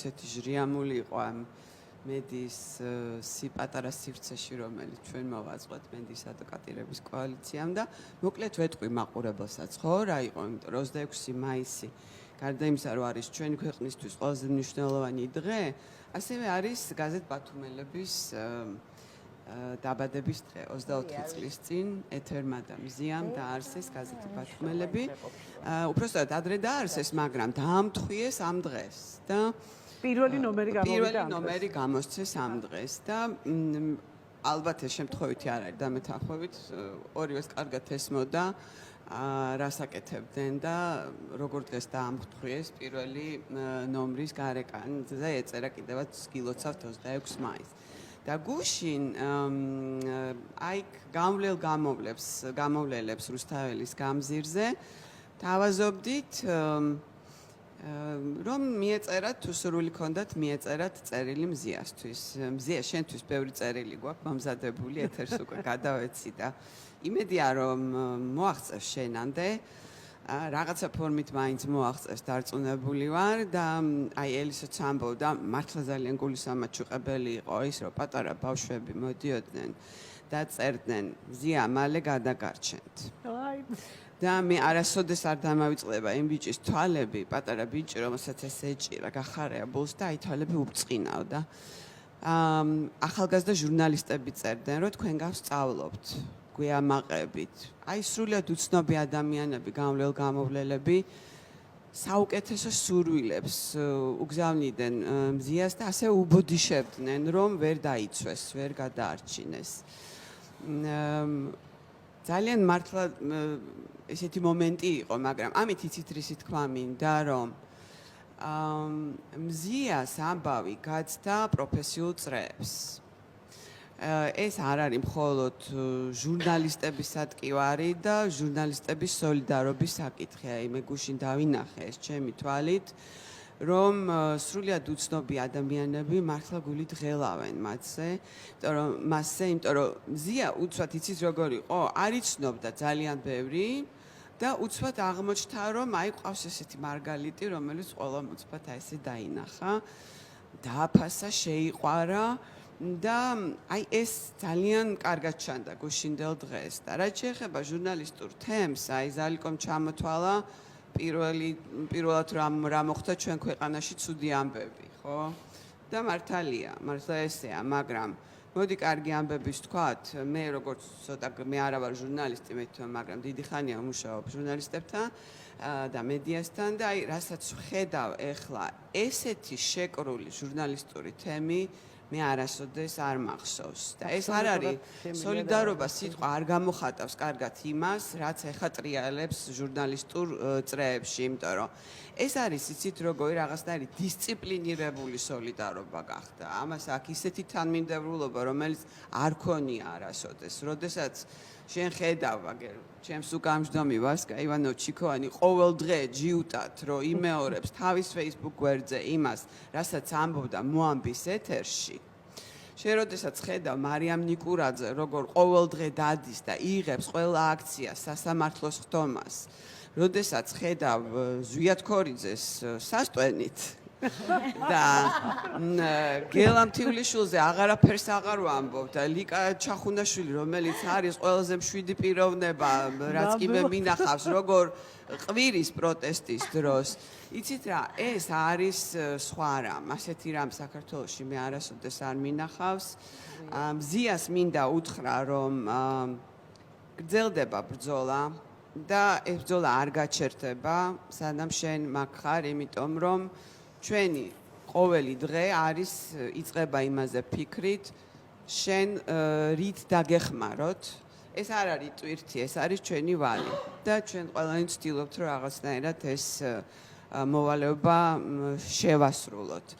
ისეთი ჟრიამული იყო ამ მედიის პატარა სივრცეში, რომელიც ჩვენ მოვაწყოთ მედიის ადვოკატირების კოალიციამ და მოკლედ ვეტყვი მაყურებელსაც, ხო, რა იყო, იმიტომ რომ 26 მაისი გარდა იმისა, რომ არის ჩვენი ქვეყნისთვის ყველაზე მნიშვნელოვანი დღე, ასევე არის გაზეთ ბათუმელების დაბადების დღე 24 წლის წინ ეთერმა და მზიამ დაარსეს გაზეთი ბათუმელები. უпростоად ადრე დაარსეს, მაგრამ დაამთხვიეს ამ დღეს და პირველი ნომერი გამოსცეს ამ დღეს და ალბათ ეს შემთხვევითი არ არის დამეთანხმებით, ორივეს კარგად ესმოდა რას აკეთებდნენ და როგორ დღეს დაამთხვიეს პირველი ნომრის გარეკანზე ეწერა კიდევაც გილოცავთ 26 მაისს. და გუშინ აიქ გამოვლელებს რუსთაველის გამზირზე თავაზობდით რომ მიეწერათ თუ სურვილი ქონდათ მიეწერათ წერილი მზიასთვის. მზია შენთვის ბევრი წერილი გვაქვს მომზადებული ეთერს უკვე გადავეცი და იმედია რომ მოაღწევს შენამდე რაღაცა ფორმით მაინც მოაღწევს დარწმუნებული ვარ და აი ელისოც ამბობდა მართლა ძალიან გულისამაჩუყებელი იყო ის რომ პატარა ბავშვები მოდიოდნენ და წერდნენ მზია მალე გადაგარჩენთ. და მე არასოდეს არ დამავიწყდება იმ ბიჭის თვალები, პატარა ბიჭი რომელსაც ეს ეჭირა, გახარია ბულს და აი თვალები უბწყინავ და ახალგაზრდა ჟურნალისტები წერდნენ რომ თქვენ გავსწავლობთ გვეამაყებით. აი სრულად უცნობი ადამიანები, გამოვლელები საუკეთესო სურვილებს უგზავნიდნენ მზიას და ასე უბოდიშებდნენ რომ ვერ დაიცვეს, ვერ გადაარჩინეს. ძალიან მართლა ესეთი მომენტი იყო, მაგრამ ამით იცით რისი თქვა მინდა რომ მზიას ამბავი გაცდა პროფესიულ წრეებს. ეს არ არის მხოლოდ ჟურნალისტების სატკივარი და ჟურნალისტების სოლიდარობის საკითხი. აი მე გუშინ დავინახე ეს ჩემი თვალით, რომ სრულად უცნობი ადამიანები მართლა გულით ღელავენ მასზე, იმიტომ რომ მზია უცბად იცით როგორ იყო, არ იცნობდა ძალიან ბევრი და უცბად აღმოჩნდა რომ აი ყავს ესეთი მარგალიტი, რომელიც ყველამ უცბად აი ესე დაინახა, დააფასა, შეიყვარა და აი ეს ძალიან კარგად ჩანდა გუშინდელ დღეს და რაც შეეხება ჟურნალისტურ თემს, აი ზალიკომ ჩამოთვალა პირველად რა მოხდა ჩვენ ქვეყანაში ცუდი ამბები, ხო? და მართალია, მართლა ესეა, მაგრამ მოდი კარგი ამბების თქვათ, მე როგორც ცოტა მე არა ვარ ჟურნალისტი, მაგრამ დიდი ხანია ვმუშაობ ჟურნალისტებთან და მედიასთან და აი რასაც ვხედავ ეხლა ესეთი შეკრული ჟურნალისტური თემი მე არასოდეს არ მახსოვს და ეს არ არის სოლიდარობა სიტყვა არ გამოხატავს კარგად იმას, რაც ეხა ტრიალებს ჟურნალისტურ წრეებში, იმიტომ რომ ეს არის იცით როგორი რაღაცნაირი დისციპლინირებული სოლიდარობა გახდა. ამას აქ ისეთი თანმიმდევრულობა, რომელიც არ ქონია არასოდეს. როდესაც შენ ხედავ, აგერ ჩემს უკამჯდომი ვასკა ივანო ჩიქოვანი ყოველ დღე ჯიუტად რომ იმეორებს თავის Facebook გვერდზე იმას, რასაც ამბობდა მოამბის ეთერში. შენ როდესაც ხედავ მარიამ ნიკურაძე როგორ ყოველ დღე დადის და იღებს ყველა აქციას სასამართლოს ხდომას, როდესაც ხედავ ზვიად ქორიძეს სასტვენით და გელა მთივლიშვილზე აღარაფერს აღარ ვამბობ და ლიკა ჩახუნაშვილი რომელიც არის ყველაზე მშვიდი პიროვნება რაც კი მე მინახავს როგორ ყვირის პროტესტის დროს იცით რა ეს არის სხვა რამ ასეთი რამ საქართველოში მე არასოდეს არ მინახავს მზიას მინდა უთხრა რომ გრძელდება ბრძოლა და ეს ბრძოლა არ გაჩერდება სანამ შენ მაგ ხარ იმიტომ რომ ჩვენი ყოველი დღე არის იწყება იმაზე ფიქრით შენ რით დაგეხმაროთ ეს არ არის ტვირთი ეს არის ჩვენი ვალი და ჩვენ ყველანი ვცდილობთ რომ რაღაცნაირად ეს მოვალეობა შევასრულოთ